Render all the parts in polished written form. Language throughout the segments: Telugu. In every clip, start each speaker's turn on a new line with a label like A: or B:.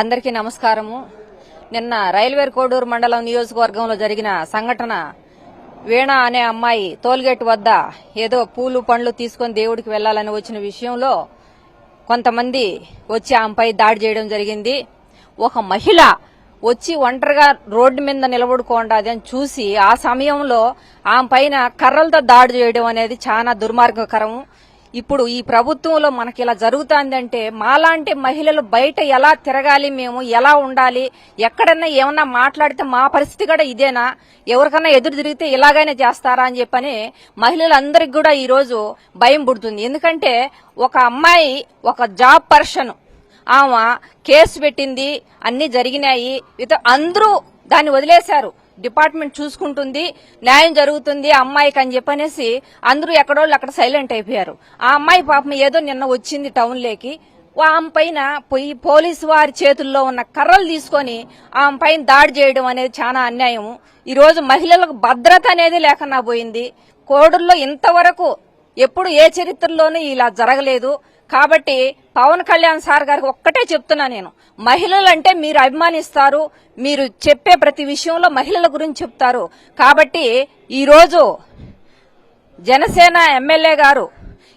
A: అందరికీ నమస్కారము. నిన్న రైల్వే కోడూరు మండలం నియోజకవర్గంలో జరిగిన సంఘటన, వీణ అనే అమ్మాయి టోల్గేట్ వద్ద ఏదో పూలు పండ్లు తీసుకుని దేవుడికి వెళ్లాలని వచ్చిన విషయంలో కొంతమంది వచ్చి ఆమెపై దాడి చేయడం జరిగింది. ఒక మహిళ వచ్చి ఒంటరిగా రోడ్డు మీద నిలబడుకోండి అని చూసి ఆ సమయంలో ఆమె పైన కర్రలతో దాడి చేయడం అనేది చాలా దుర్మార్గకరం. ఇప్పుడు ఈ ప్రభుత్వంలో మనకి ఇలా జరుగుతుందంటే మాలాంటి మహిళలు బయట ఎలా తిరగాలి, మేము ఎలా ఉండాలి, ఎక్కడన్నా ఏమన్నా మాట్లాడితే మా పరిస్థితి కూడా ఇదేనా, ఎవరికన్నా ఎదురు తిరిగితే ఇలాగైనా చేస్తారా అని చెప్పని మహిళలందరికీ కూడా ఈ రోజు భయం పుడుతుంది. ఎందుకంటే ఒక అమ్మాయి, ఒక జాబ్ పర్సన్, ఆమె కేసు పెట్టింది, అన్ని జరిగినాయి, అందరూ దాన్ని వదిలేశారు. డిపార్ట్మెంట్ చూసుకుంటుంది, న్యాయం జరుగుతుంది అమ్మాయికి అని చెప్పనేసి అందరూ ఎక్కడోళ్ళు అక్కడ సైలెంట్ అయిపోయారు. ఆ అమ్మాయి పాపం ఏదో నిన్న వచ్చింది టౌన్లోకి, ఆమె పైన పోయి పోలీసు వారి చేతుల్లో ఉన్న కర్రలు తీసుకొని ఆమె పైన దాడి చేయడం అనేది చాలా అన్యాయం. ఈ రోజు మహిళలకు భద్రత అనేది లేకుండా పోయింది. కోడూరులో ఇంతవరకు ఎప్పుడు ఏ చరిత్రలోనూ ఇలా జరగలేదు. కాబట్టి పవన్ కళ్యాణ్ సార్ గారికి ఒక్కటే చెప్తున్నా నేను, మహిళలంటే మీరు అభిమానిస్తారు, మీరు చెప్పే ప్రతి విషయంలో మహిళల గురించి చెప్తారు. కాబట్టి ఈరోజు జనసేన ఎమ్మెల్యే గారు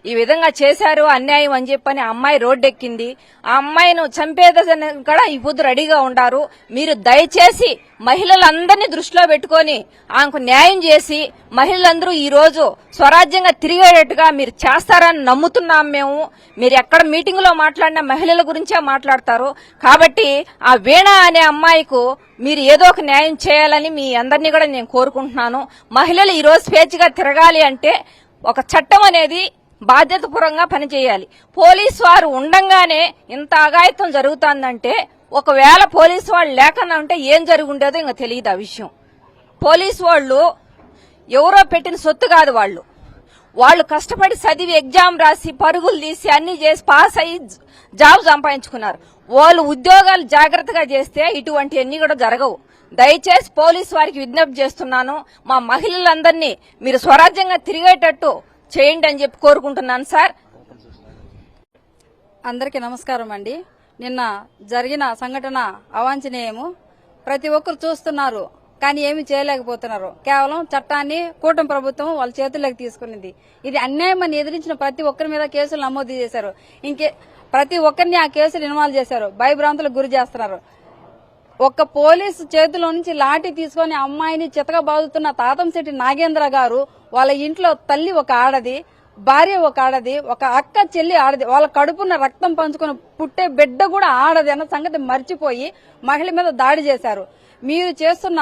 A: ఈ విధంగా చేశారు, అన్యాయం అని చెప్పని అమ్మాయి రోడ్డెక్కింది. ఆ అమ్మాయిను చంపేదని కూడా ఇప్పుడు రెడీగా ఉండారు. మీరు దయచేసి మహిళలందరినీ దృష్టిలో పెట్టుకుని ఆమెకు న్యాయం చేసి మహిళలందరూ ఈ రోజు స్వరాజ్యంగా తిరిగేటట్టుగా మీరు చేస్తారని నమ్ముతున్నాం మేము. మీరు ఎక్కడ మీటింగ్ లో మాట్లాడినా మహిళల గురించే మాట్లాడతారు. కాబట్టి ఆ వీణ అనే అమ్మాయికు మీరు ఏదో ఒక న్యాయం చేయాలని మీ అందరినీ కూడా నేను కోరుకుంటున్నాను. మహిళలు ఈ రోజు స్వేచ్ఛగా తిరగాలి అంటే ఒక చట్టం అనేది బాధ్యతపూర్వకంగా పనిచేయాలి. పోలీసు వారు ఉండంగానే ఇంత అఘాయిత్యం జరుగుతుందంటే ఒకవేళ పోలీసు వాళ్ళు లేకుండా ఉంటే ఏం జరిగి ఉండేదో ఇంకా తెలియదు ఆ విషయం. పోలీసు వాళ్ళు ఎవరో పెట్టిన సొత్తు కాదు, వాళ్ళు కష్టపడి చదివి ఎగ్జామ్ రాసి పరుగులు తీసి అన్ని చేసి పాస్ అయ్యి జాబ్ సంపాదించుకున్నారు. వాళ్ళు ఉద్యోగాలు జాగ్రత్తగా చేస్తే ఇటువంటివన్నీ కూడా జరగవు. దయచేసి పోలీసు వారికి విజ్ఞప్తి చేస్తున్నాను, మా మహిళలందరినీ మీరు స్వరాజ్యంగా తిరిగేటట్టు చేయండి అని చెప్పి కోరుకుంటున్నాను సార్.
B: అందరికీ నమస్కారం అండి. నిన్న జరిగిన సంఘటన అవాంఛనీయము. ప్రతి ఒక్కరు చూస్తున్నారు కానీ ఏమీ చేయలేకపోతున్నారు. కేవలం చట్టాన్ని కూటమి ప్రభుత్వం వాళ్ళ చేతుల్లోకి తీసుకునింది. ఇది అన్యాయం అని ఎదిరించిన ప్రతి ఒక్కరి మీద కేసులు నమోదు చేశారు. ప్రతి ఒక్కరిని ఆ కేసులు ఇన్వాల్వ్ చేశారు, భయభ్రాంతులకు గురి చేస్తున్నారు. ఒక్క పోలీసు చేతిలో నుంచి లాఠీ తీసుకుని అమ్మాయిని చితక బాదుతున్న తాతంశెట్టి నాగేంద్ర గారు, వాళ్ళ ఇంట్లో తల్లి ఒక ఆడది, భార్య ఒక ఆడది, ఒక అక్క చెల్లి ఆడది, వాళ్ళ కడుపున రక్తం పంచుకుని పుట్టే బిడ్డ కూడా ఆడది అన్న సంగతి మర్చిపోయి మహిళ మీద దాడి చేశారు. మీరు చేస్తున్న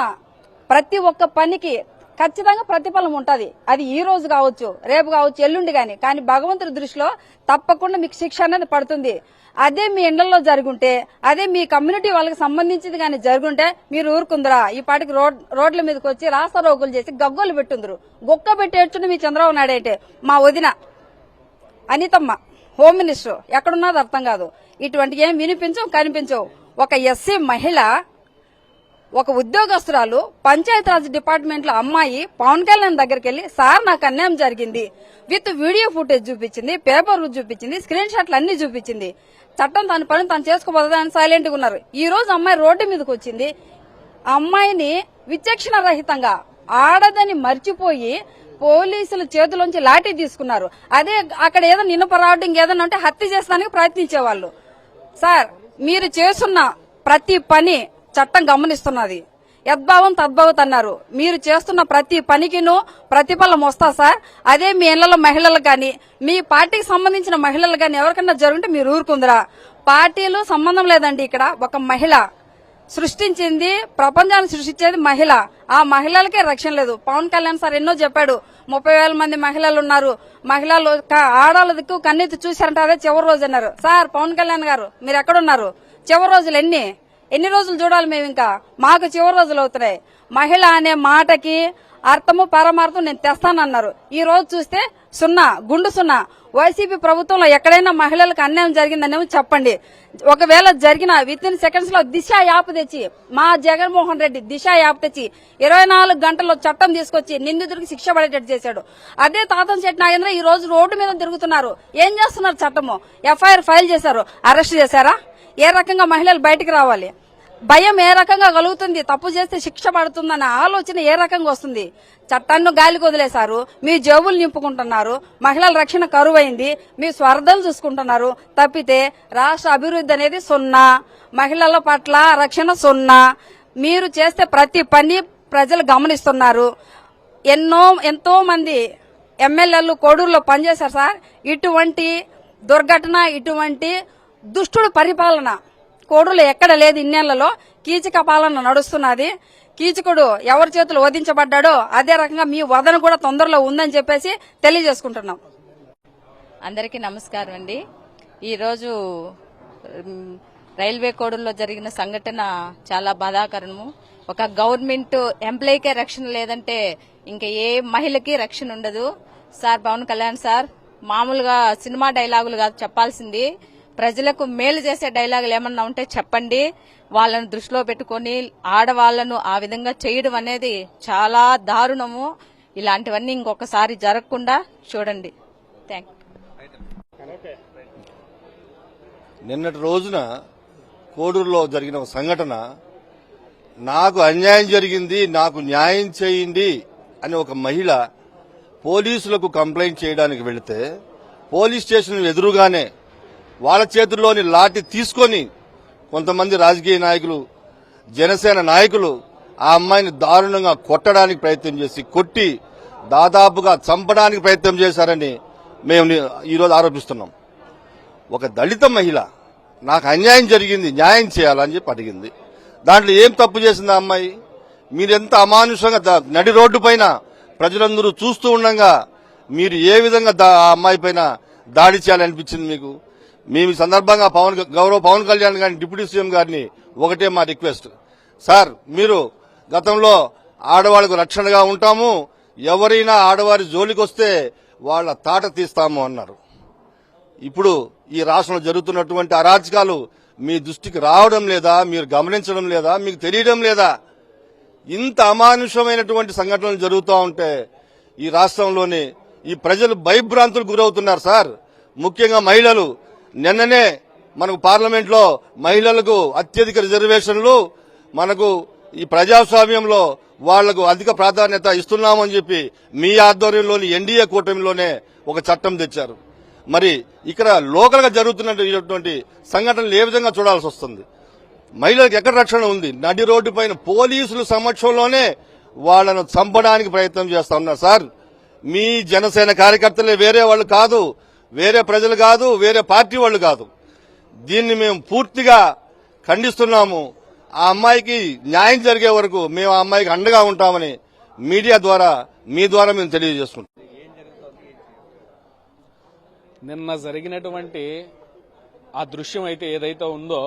B: ప్రతి ఒక్క పనికి ఖచ్చితంగా ప్రతిఫలం ఉంటది. అది ఈ రోజు కావచ్చు, రేపు కావచ్చు, ఎల్లుండి కానీ భగవంతుడి దృష్టిలో తప్పకుండా మీకు శిక్ష అనేది పడుతుంది. అదే మీ ఇండ్లలో జరుగుంటే, అదే మీ కమ్యూనిటీ వాళ్ళకి సంబంధించింది కానీ జరుగుంటే మీరు ఊరుకుందరా? ఈ పాటికి రోడ్ల మీదకి వచ్చి రాస్తా రోగులు చేసి గగ్గోలు పెట్టుందరు. గొక్క పెట్టి ఏడ్చుండి మీ చంద్రబాబు నాయుడు అంటే మా వదిన అనితమ్మ హోమ్ మినిస్టర్ ఎక్కడున్నది అర్థం కాదు. ఇటువంటి ఏం వినిపించవు, కనిపించవు. ఒక ఎస్సీ మహిళ, ఒక ఉద్యోగస్తురాలు, పంచాయతీరాజ్ డిపార్ట్మెంట్ లో అమ్మాయి పవన్ కళ్యాణ్ దగ్గరికి వెళ్లి, సార్ నాకు అన్యాయం జరిగింది విత్ వీడియో ఫుటేజ్ చూపించింది, పేపర్ చూపించింది, స్క్రీన్ షాట్లు అన్ని చూపించింది. చట్టం తన పని తను చేసుకోబోదని సైలెంట్ గా ఉన్నారు. ఈ రోజు అమ్మాయి రోడ్డు మీదకి వచ్చింది. అమ్మాయిని విచక్షణ రహితంగా ఆడదని మర్చిపోయి పోలీసుల చేతిలోంచి లాఠీ తీసుకున్నారు. అదే అక్కడ ఏదో నిన్నపరాడు ఇంకేదన్నా ఉంటే హత్య చేస్తానికి ప్రయత్నించేవాళ్ళు. సార్, మీరు చేస్తున్న ప్రతి పని చట్టం గమనిస్తున్నది. యద్భావం తద్భావత్ అన్నారు. మీరు చేస్తున్న ప్రతి పనికినూ ప్రతిఫలం వస్తా సార్. అదే మీ ఇళ్లలో మహిళలకు గాని, మీ పార్టీకి సంబంధించిన మహిళలకు గాని ఎవరికన్నా జరుగుంటే మీరు ఊరుకుందరా? పార్టీలు సంబంధం లేదండి. ఇక్కడ ఒక మహిళ సృష్టించింది, ప్రపంచాన్ని సృష్టించేది మహిళ. ఆ మహిళలకే రక్షణ లేదు. పవన్ కళ్యాణ్ సార్ ఎన్నో చెప్పాడు, 30,000 మంది మహిళలు ఉన్నారు, మహిళలు ఆడాల దిక్కు కన్నెత్తి చూశారంటే అదే చివరి రోజు అన్నారు. సార్ పవన్ కళ్యాణ్ గారు, మీరు ఎక్కడున్నారు? చివరి రోజులు ఎన్ని రోజులు చూడాలి మేము? ఇంకా మాకు చివరి రోజులు అవుతున్నాయి. మహిళ అనే మాటకి అర్థము పరమార్థం నేను తెస్తానన్నారు. ఈ రోజు చూస్తే సున్నా, గుండు సున్నా. వైసీపీ ప్రభుత్వంలో ఎక్కడైనా మహిళలకు అన్యాయం జరిగిందనేమో చెప్పండి. ఒకవేళ జరిగిన విత్ ఇన్ సెకండ్స్ లో దిశ యాప్ తెచ్చి, మా జగన్మోహన్ రెడ్డి దిశ యాప్ తెచ్చి 24 గంటల్లో చట్టం తీసుకొచ్చి నిందితుడికి శిక్ష పడేటట్టు చేశాడు. అదే తాతంశెట్టి నాగేంద్ర ఈ రోజు రోడ్డు మీద తిరుగుతున్నారు. ఏం చేస్తున్నారు? చట్టము ఎఫ్ఐఆర్ ఫైల్ చేశారు, అరెస్ట్ చేశారా? ఏ రకంగా మహిళలు బయటికి రావాలి, భయం ఏ రకంగా కలుగుతుంది, తప్పు చేస్తే శిక్ష పడుతుందన్న ఆలోచన ఏ రకంగా వస్తుంది. చట్టాన్ని గాలికి వదిలేశారు, మీ జేబులు నింపుకుంటున్నారు, మహిళల రక్షణ కరువైంది, మీ స్వార్థాలు చూసుకుంటున్నారు తప్పితే రాష్ట్ర అభివృద్ధి అనేది సున్నా, మహిళల పట్ల రక్షణ సున్నా. మీరు చేస్తే ప్రతి పని ప్రజలు గమనిస్తున్నారు. ఎంతో మంది ఎమ్మెల్యేలు కోడూరులో పనిచేశారు సార్. ఇటువంటి దుర్ఘటన, ఇటువంటి దుష్టుడు పరిపాలన కోడూరులో ఎక్కడ లేదు. ఇన్నేళ్లలో కీచక పాలన నడుస్తున్నది. కీచకుడు ఎవరి చేతులు వధించబడ్డాడో అదే రకంగా మీ వదన కూడా తొందరలో ఉందని చెప్పేసి తెలియజేసుకుంటున్నాం.
C: అందరికీ నమస్కారం అండి. ఈరోజు రైల్వే కోడూరులో జరిగిన సంఘటన చాలా బాధాకరము. ఒక గవర్నమెంట్ ఎంప్లాయీకే రక్షణ లేదంటే ఇంకా ఏ మహిళకి రక్షణ ఉండదు. సార్ పవన్ కళ్యాణ్ సార్ మామూలుగా సినిమా డైలాగులు కాదు చెప్పాల్సింది, ప్రజలకు మేలు చేసే డైలాగులు ఏమన్నా ఉంటే చెప్పండి. వాళ్ళను దృష్టిలో పెట్టుకుని ఆడవాళ్లను ఆ విధంగా చేయడం అనేది చాలా దారుణము. ఇలాంటివన్నీ ఇంకొకసారి జరగకుండా చూడండి. Thank you.
D: నిన్నటి రోజున కోడూరులో జరిగిన ఒక సంఘటన, నాకు అన్యాయం జరిగింది, నాకు న్యాయం చేయండి అని ఒక మహిళ పోలీసులకు కంప్లైంట్ చేయడానికి వెళితే పోలీస్ స్టేషన్ ఎదురుగానే వాళ్ళ చేతుల్లోని లాఠీ తీసుకొని కొంతమంది రాజకీయ నాయకులు, జనసేన నాయకులు ఆ అమ్మాయిని దారుణంగా కొట్టడానికి ప్రయత్నం చేసి కొట్టి దాదాపుగా చంపడానికి ప్రయత్నం చేశారని మేము ఈరోజు ఆరోపిస్తున్నాం. ఒక దళిత మహిళ నాకు అన్యాయం జరిగింది, న్యాయం చేయాలని చెప్పి అడిగింది. దాంట్లో ఏం తప్పు చేసింది ఆ అమ్మాయి? మీరెంత అమానుషంగా నడి రోడ్డు పైన ప్రజలందరూ చూస్తూ ఉండగా మీరు ఏ విధంగా ఆ అమ్మాయి పైన దాడి చేయాలనిపించింది మీకు? మేము ఈ సందర్భంగా గౌరవ పవన్ కళ్యాణ్ గారిని, డిప్యూటీ సీఎం గారిని ఒకటే మా రిక్వెస్ట్, సార్ మీరు గతంలో ఆడవాళ్లకు రక్షణగా ఉంటాము, ఎవరైనా ఆడవారి జోలికి వస్తే వాళ్ల తాట తీస్తాము అన్నారు. ఇప్పుడు ఈ రాష్ట్రంలో జరుగుతున్నటువంటి అరాచకాలు మీ దృష్టికి రావడం లేదా? మీరు గమనించడం లేదా? మీకు తెలియడం లేదా? ఇంత అమానుషమైనటువంటి సంఘటనలు జరుగుతూ ఉంటే ఈ రాష్ట్రంలోని ఈ ప్రజలు భయభ్రాంతులకు గురవుతున్నారు సార్. ముఖ్యంగా మహిళలు. నిన్ననే మనకు పార్లమెంట్ లో మహిళలకు అత్యధిక రిజర్వేషన్లు, మనకు ఈ ప్రజాస్వామ్యంలో వాళ్లకు అధిక ప్రాధాన్యత ఇస్తున్నామని చెప్పి మీ ఆధ్వర్యంలోని ఎన్డీఏ కూటమిలోనే ఒక చట్టం తెచ్చారు. మరి ఇక్కడ లోకల్ గా జరుగుతున్నటువంటి సంఘటనలు ఏ విధంగా చూడాల్సి వస్తుంది? మహిళలకు ఎక్కడ రక్షణ ఉంది? నడి రోడ్డు పైన పోలీసుల సమక్షంలోనే వాళ్లను చంపడానికి ప్రయత్నం చేస్తా ఉన్నారు సార్. మీ జనసేన కార్యకర్తలే, వేరే వాళ్ళు కాదు, వేరే ప్రజలు కాదు, వేరే పార్టీ వాళ్ళు కాదు. దీన్ని మేము పూర్తిగా ఖండిస్తున్నాము. ఆ అమ్మాయికి న్యాయం జరిగే వరకు మేము ఆ అమ్మాయికి అండగా ఉంటామని మీడియా ద్వారా, మీ ద్వారా మేము తెలియజేసుకుంటాం.
E: నిన్న జరిగినటువంటి ఆ దృశ్యం అయితే ఏదైతే ఉందో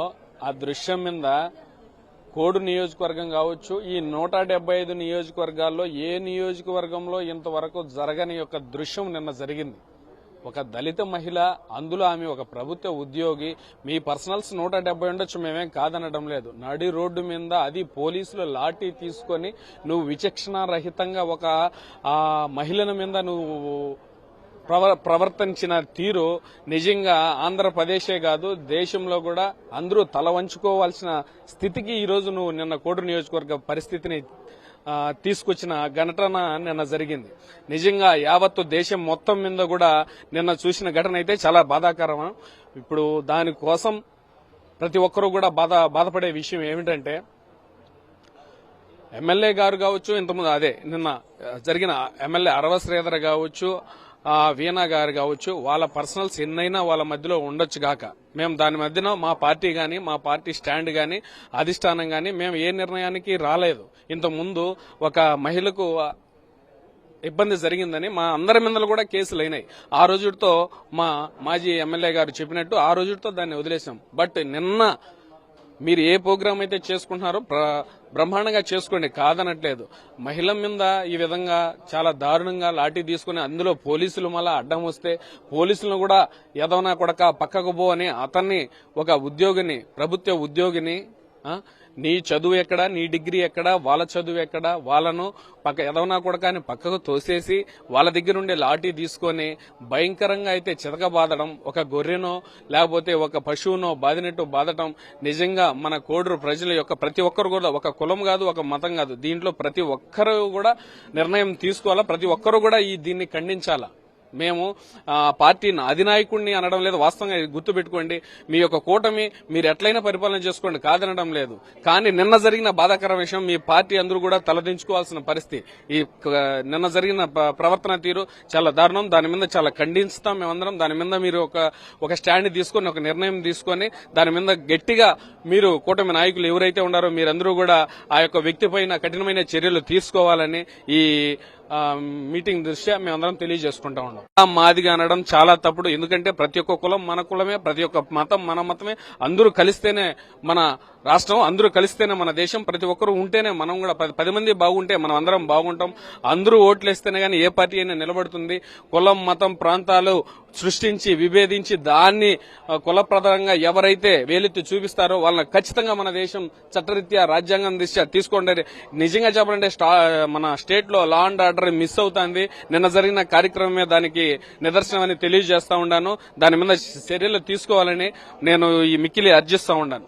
E: ఆ దృశ్యం మీద కోడూరు నియోజకవర్గం కావచ్చు, ఈ 175 నియోజకవర్గాల్లో ఏ నియోజకవర్గంలో ఇంతవరకు జరగని యొక్క దృశ్యం నిన్న జరిగింది. ఒక దళిత మహిళ, అందులో ఆమె ఒక ప్రభుత్వ ఉద్యోగి. మీ పర్సనల్స్ 170 ఉండొచ్చు, మేమేం కాదనడం లేదు. నడి రోడ్డు మీద అది పోలీసులు లాఠీ తీసుకొని నువ్వు విచక్షణారహితంగా ఒక మహిళల మీద నువ్వు ప్రవర్తించిన తీరు నిజంగా ఆంధ్రప్రదేశే కాదు, దేశంలో కూడా అందరూ తల వంచుకోవాల్సిన స్థితికి ఈరోజు నువ్వు నిన్న కోడూరు నియోజకవర్గ పరిస్థితిని తీసుకొచ్చిన ఘటన నిన్న జరిగింది. నిజంగా యావత్తు దేశం మొత్తం మీద కూడా నిన్న చూసిన ఘటన అయితే చాలా బాధాకరం. ఇప్పుడు దానికోసం ప్రతి ఒక్కరూ కూడా బాధపడే విషయం ఏమిటంటే, ఎమ్మెల్యే గారు కావచ్చు, ఇంతకుముందు అదే నిన్న జరిగిన ఎమ్మెల్యే అరవ శ్రీధర్ కావచ్చు, వీణా గారు కావచ్చు, వాళ్ళ పర్సనల్స్ ఎన్నైనా వాళ్ళ మధ్యలో ఉండొచ్చు గాక, మేము దాని మధ్యన మా పార్టీ గాని, మా పార్టీ స్టాండ్ గాని, అధిష్టానం గాని మేము ఏ నిర్ణయానికి రాలేదు. ఇంతకుముందు ఒక మహిళకు ఇబ్బంది జరిగిందని మా అందరి మీద కూడా కేసులు అయినాయి. ఆ రోజుతో మా మాజీ ఎమ్మెల్యే గారు చెప్పినట్టు ఆ రోజుతో దాన్ని వదిలేశాం. బట్ నిన్న మీరు ఏ ప్రోగ్రాం అయితే చేసుకుంటున్నారో బ్రహ్మాండంగా చేసుకోండి, కాదనట్లేదు. మహిళ మీద ఈ విధంగా చాలా దారుణంగా లాఠీ తీసుకుని అందులో పోలీసులు మళ్ళా అడ్డం వస్తే పోలీసులను కూడా ఎదవనా కొడక పక్కకు పో అని అతన్ని, ఒక ఉద్యోగిని, ప్రభుత్వ ఉద్యోగిని నీ చదువు ఎక్కడా, నీ డిగ్రీ ఎక్కడా, వాళ్ళ చదువు ఎక్కడా, వాళ్ళను ఎదవనా కూడా కానీ పక్కకు తోసేసి వాళ్ళ దగ్గర ఉండే లాఠీ తీసుకొని భయంకరంగా అయితే చితకబాదడం, ఒక గొర్రెనో లేకపోతే ఒక పశువునో బాదినట్టు బాదటం నిజంగా మన కోడూరు ప్రజల యొక్క ప్రతి ఒక్కరు కూడా, ఒక కులం కాదు, ఒక మతం కాదు, దీంట్లో ప్రతి ఒక్కరు కూడా నిర్ణయం తీసుకోవాలా, ప్రతి ఒక్కరు కూడా దీన్ని ఖండించాలా. మేము పార్టీ అధినాయకుడిని అనడం లేదు, వాస్తవంగా గుర్తుపెట్టుకోండి. మీ యొక్క కూటమి మీరు ఎట్లయినా పరిపాలన చేసుకోండి, కాదనడం లేదు. కానీ నిన్న జరిగిన బాధాకర విషయం మీ పార్టీ అందరూ కూడా తలదించుకోవాల్సిన పరిస్థితి. ఈ నిన్న జరిగిన ప్రవర్తన తీరు చాలా దారుణం. దాని మీద చాలా ఖండిస్తాం మేమందరం. దాని మీద మీరు ఒక స్టాండ్ తీసుకొని, ఒక నిర్ణయం తీసుకొని దాని మీద గట్టిగా మీరు కూటమి నాయకులు ఎవరైతే ఉన్నారో మీరందరూ కూడా ఆ యొక్క వ్యక్తి పైన కఠినమైన చర్యలు తీసుకోవాలని ఈ మీటింగ్ దృష్ట్యా మేమందరం తెలియజేసుకుంటా ఉన్నాం. మాదిగా అనడం చాలా తప్పుడు. ఎందుకంటే ప్రతి ఒక్క కులం మన కులమే, ప్రతి ఒక్క మతం మన మతమే. అందరూ కలిస్తేనే మన రాష్ట్రం, అందరూ కలిస్తేనే మన దేశం. ప్రతి ఒక్కరు ఉంటేనే మనం కూడా 10 మంది బాగుంటే మనం అందరం బాగుంటాం. అందరూ ఓట్లేస్తేనే గానీ ఏ పార్టీ అయినా నిలబడుతుంది. కులం, మతం, ప్రాంతాలు సృష్టించి విభేదించి దాన్ని కులప్రదంగా ఎవరైతే వేలెత్తి చూపిస్తారో వాళ్ళని ఖచ్చితంగా మన దేశం చట్టరీత్యా రాజ్యాంగం దిశ తీసుకోండి. నిజంగా చెప్పాలంటే మన స్టేట్ లో లా అండ్ ఆర్డర్ మిస్ అవుతుంది. నిన్న జరిగిన కార్యక్రమమే దానికి నిదర్శనం అని తెలియజేస్తా ఉన్నాను. దాని మీద చర్యలు తీసుకోవాలని నేను ఈ మిక్కిలి అర్జిస్తా ఉన్నాను.